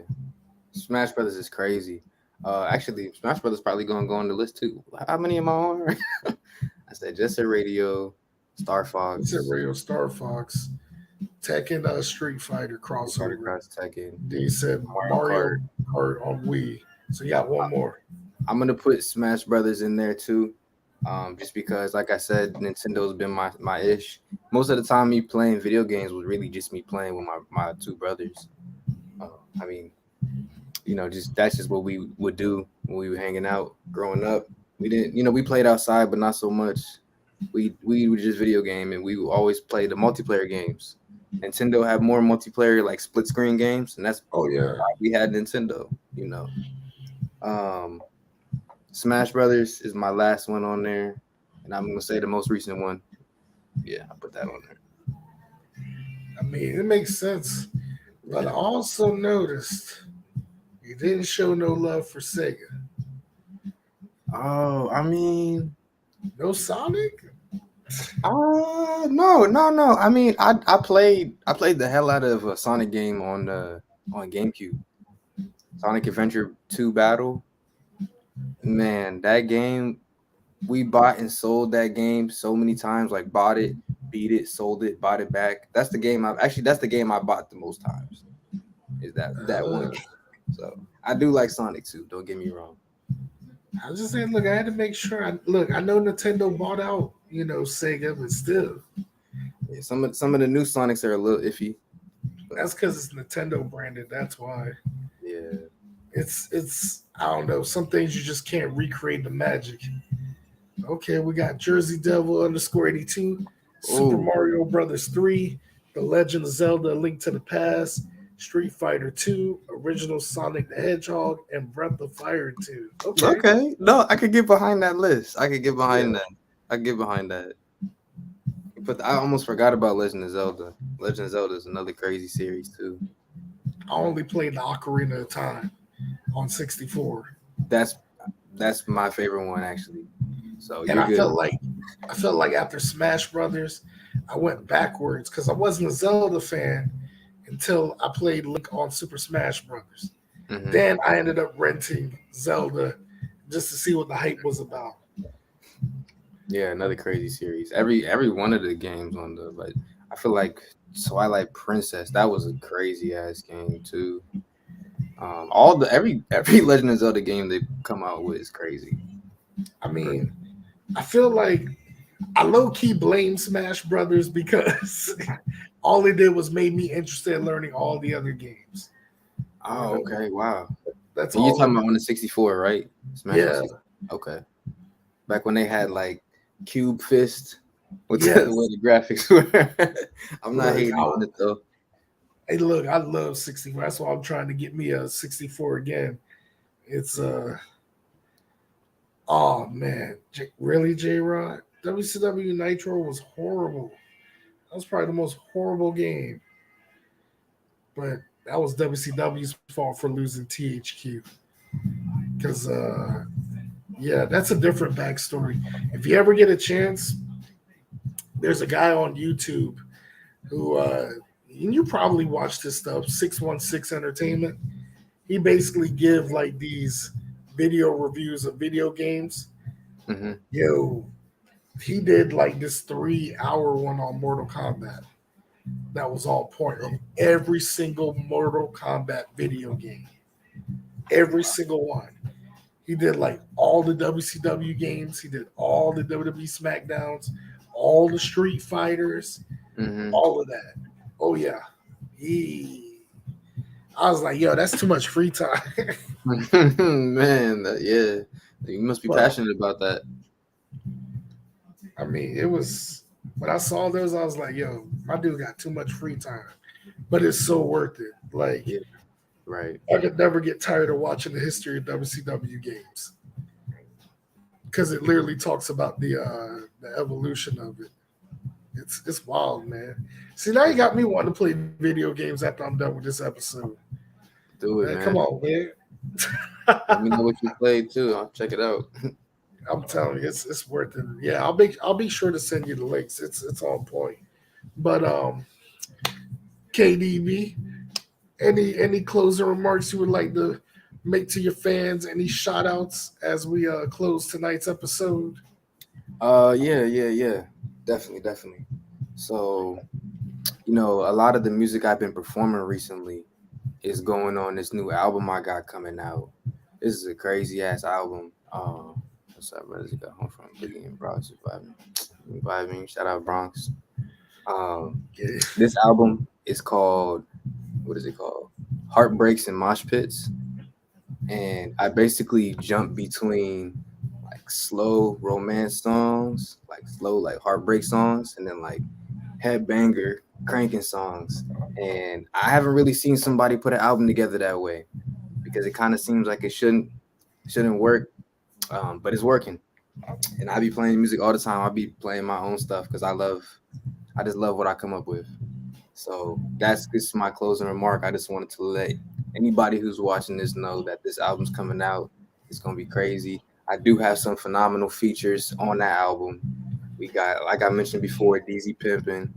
Smash Brothers is crazy. Actually, Smash Brothers probably gonna go on the list too. How many am I on? I said Jet Set Radio, Star Fox. Jet Set Radio, Star Fox, Tekken, Street Fighter crossover. Tekken. They said Mario Kart on Wii. So you got one more. I'm gonna put Smash Brothers in there too. Just because, like I said, Nintendo's been my ish. Most of the time, me playing video games was really just me playing with my 2 brothers. I mean, that's just what we would do when we were hanging out growing up. We didn't, we played outside, but not so much. We would just video game, and we would always play the multiplayer games. Nintendo had more multiplayer, like split screen games, and that's why we had Nintendo. Smash Brothers is my last one on there, and I'm gonna say the most recent one. Yeah, I put that on there. I mean, it makes sense, but I also noticed you didn't show no love for Sega. Oh, I mean, no Sonic. No. I mean, I played the hell out of a Sonic game on GameCube. Sonic Adventure 2 Battle. Man, that game, we bought and sold that game so many times. Like, bought it, beat it, sold it, bought it back. That's the game that's the game I bought the most times. Is that one game. So I do like Sonic too. Don't get me wrong. I was just saying, look, I had to make sure. I know Nintendo bought out, Sega, but still. Yeah, some of the new Sonics are a little iffy. That's because it's Nintendo branded. That's why. Yeah. It's I don't know. Some things you just can't recreate the magic. Okay, we got Jersey Devil underscore 82, Super Oh, Mario Brothers 3, The Legend of Zelda: A Link to the Past, Street Fighter 2, Original Sonic the Hedgehog, and Breath of Fire 2. Okay, okay. No, I could get behind that list. I could get behind yeah. that. I could get behind that. But I almost forgot about Legend of Zelda. Legend of Zelda is another crazy series too. I only played the Ocarina of Time on 64, That's that's my favorite one actually. So and you're good. I felt like after Smash Brothers, I went backwards because I wasn't a Zelda fan until I played Link on Super Smash Brothers. Hmm. Then I ended up renting Zelda just to see what the hype was about. Yeah, another crazy series. Every one of the games on the but I feel like Twilight Princess, that was a crazy ass game too. All the every Legend of Zelda game they come out with is crazy. I mean, I feel like I low key blame Smash Brothers because all it did was made me interested in learning all the other games. You Oh, know, okay, wow. that's And you're all it talking about did. on the 64, right? Smash on Yeah, 60. Okay. Back when they had like Cube Fist with the yes. way the graphics were. I'm not Look, hating on it though. hey, look, I love 64. That's why I'm trying to get me a 64 again. It's oh man, really, J Rod? WCW Nitro was horrible. That was probably the most horrible game. But that was WCW's fault for losing THQ. Because yeah, that's a different backstory. If you ever get a chance, there's a guy on YouTube who and you probably watch this stuff, 616 Entertainment. He basically give like these video reviews of video games. Hmm. Yo, he did like this 3 hour one on Mortal Kombat. That was all point of every single Mortal Kombat video game. Every single one. He did like all the WCW games. He did all the WWE SmackDowns, all the Street Fighters, Hmm. all of that. Oh yeah, he. I was like, yo, that's too much free time. Man, yeah. You must be But passionate about that. I mean, it was when I saw those, I was like, yo, my dude got too much free time. But it's so worth it. Like Yeah, right. I could never get tired of watching the history of WCW games because it literally talks about the evolution of it. It's wild, man. See, now you got me wanting to play video games after I'm done with this episode. Do it, Man, come man. on, man. Let me know what you played too. I'll check it out. I'm telling you, it's worth it. Yeah, I'll be sure to send you the links. It's on point. But KDB, any closing remarks you would like to make to your fans? Any shout outs as we close tonight's episode? Yeah. Definitely. So, a lot of the music I've been performing recently is going on this new album I got coming out. This is a crazy ass album. What's up, brothers? You got home from Biggie and Bronx vibing. Shout out Bronx. Yeah. This album is called, what is it called? Heartbreaks and Mosh Pits. And I basically jump between like slow romance songs, like slow like heartbreak songs, and then like headbanger cranking songs. And I haven't really seen somebody put an album together that way because it kind of seems like it shouldn't work, but it's working. And I be playing music all the time. I be playing my own stuff because I just love what I come up with. So that's just my closing remark. I just wanted to let anybody who's watching this know that this album's coming out. It's gonna be crazy. I do have some phenomenal features on that album. We got, like I mentioned before, DZ Pimpin'.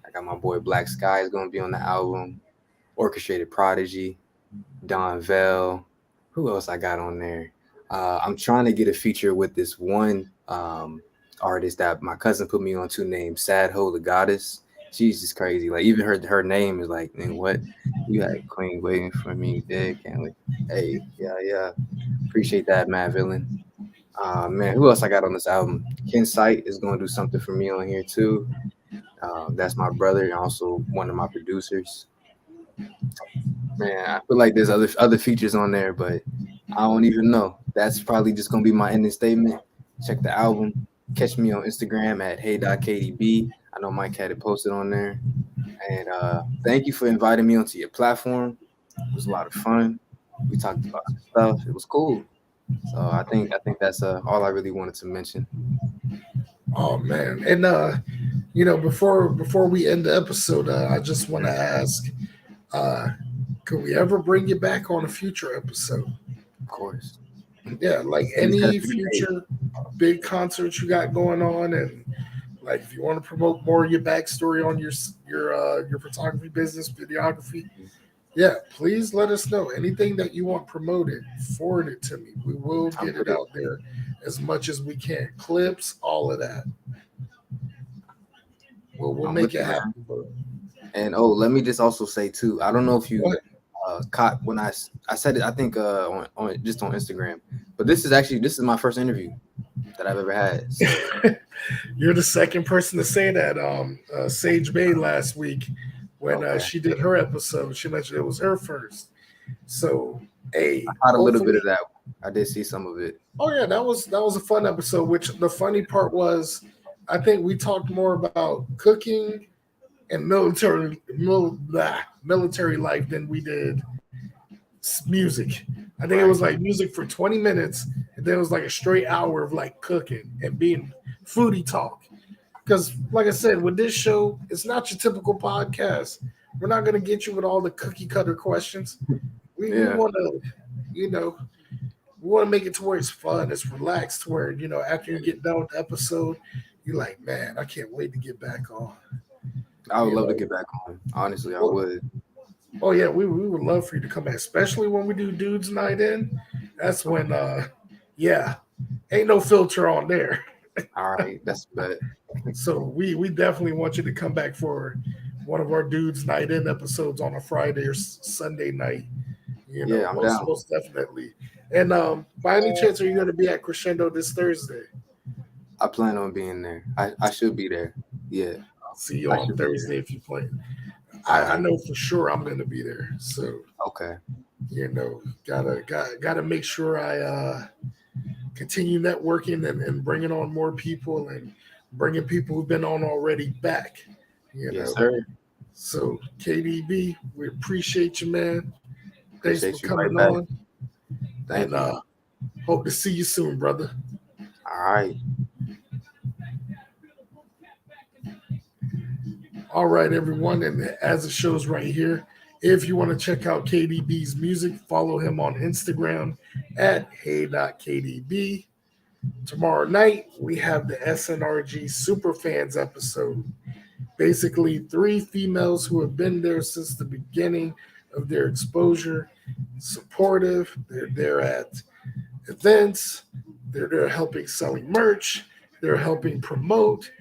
I got my boy Black Sky is gonna be on the album. Orchestrated Prodigy, Don Vell. Who else I got on there? I'm trying to get a feature with this one artist that my cousin put me on to named Sad Ho the Goddess. She's just crazy. Like even her name is like, man, what? You had Queen waiting for me, big, can't wait. Hey, yeah. Appreciate that, Matt Villain. Man, who else I got on this album? Ken Sight is gonna do something for me on here too. That's my brother and also one of my producers. Man, I feel like there's other features on there, but I don't even know. That's probably just gonna be my ending statement. Check the album. Catch me on Instagram at hey.kdb. I know Mike had it posted on there. And thank you for inviting me onto your platform. It was a lot of fun. We talked about some stuff. It was cool. So I think that's all I really wanted to mention. Oh man, and before we end the episode, I just want to ask, uh, could we ever bring you back on a future episode? Of course. Yeah, like You just gotta any pick a date. future big concerts you got going on, and like if you want to promote more of your backstory on your photography business, videography, yeah, please let us know. Anything that you want promoted, forward it to me. We will I'm get it with it. out there as much as we can. Clips, all of that. We'll I'm make with it you, man. happen, bro. And let me just also say too. I don't know if you What? caught when I said it. I think on just on Instagram. But this is my first interview that I've ever had. So You're the second person to say that. Sage Bay last week when okay, she did her episode, she mentioned it was her first. So, I hey, caught a little bit hopefully, of that. I did see some of it. oh yeah, that was a fun episode. Which the funny part was, I think we talked more about cooking and military life than we did music. I think it was Right. like music for 20 minutes, and then it was like a straight hour of like cooking and being foodie talk. Because, like I said, with this show, it's not your typical podcast. We're not going to get you with all the cookie cutter questions. We Yeah. want to, we want to make it to where it's fun, it's relaxed, to where, after you get done with the episode, you're like, man, I can't wait to get back on. I would You love to know, get back on. Honestly, I well, would. oh yeah, we would love for you to come back, especially when we do Dudes Night In. That's when, yeah, ain't no filter on there. All right, that's bet. So we definitely want you to come back for one of our Dudes Night In episodes on a Friday or Sunday night. Yeah, I'm Most down. most definitely. And by any chance, are you going to be at Crescendo this Thursday? I plan on being there. I should be there. Yeah, I'll see you I on should be there. Thursday if you play. All I right. know for sure I'm going to be there. So Okay. gotta make sure I continue networking and bringing on more people and bringing people who've been on already back. Yes, sir. So KDB, we appreciate you, man. Thanks for Appreciate you coming right back. on, Thank and you. hope to see you soon, brother. All right. All right, everyone, and as it shows right here, if you want to check out KDB's music, follow him on Instagram at hey.kdb. Tomorrow night, we have the SNRG Superfans episode. Basically, 3 females who have been there since the beginning of their exposure, supportive. They're there at events, they're there helping selling merch, they're helping promote.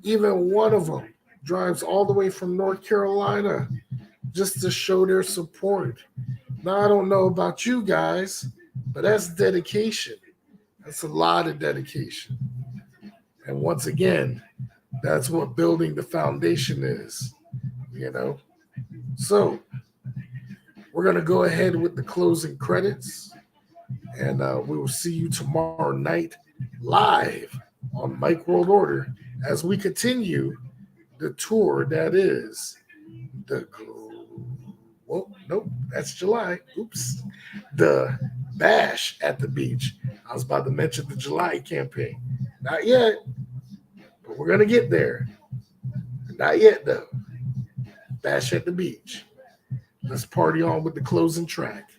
Even one of them drives all the way from North Carolina just to show their support. Now, I don't know about you guys, but that's dedication. That's a lot of dedication. And once again, that's what building the foundation is, So we're going to go ahead with the closing credits, and we will see you tomorrow night live on Mike World Order as we continue the tour that is the nope, that's July. Oops. The Bash at the Beach. I was about to mention the July campaign. Not yet, but we're going to get there. Not yet, though. Bash at the Beach. Let's party on with the closing track.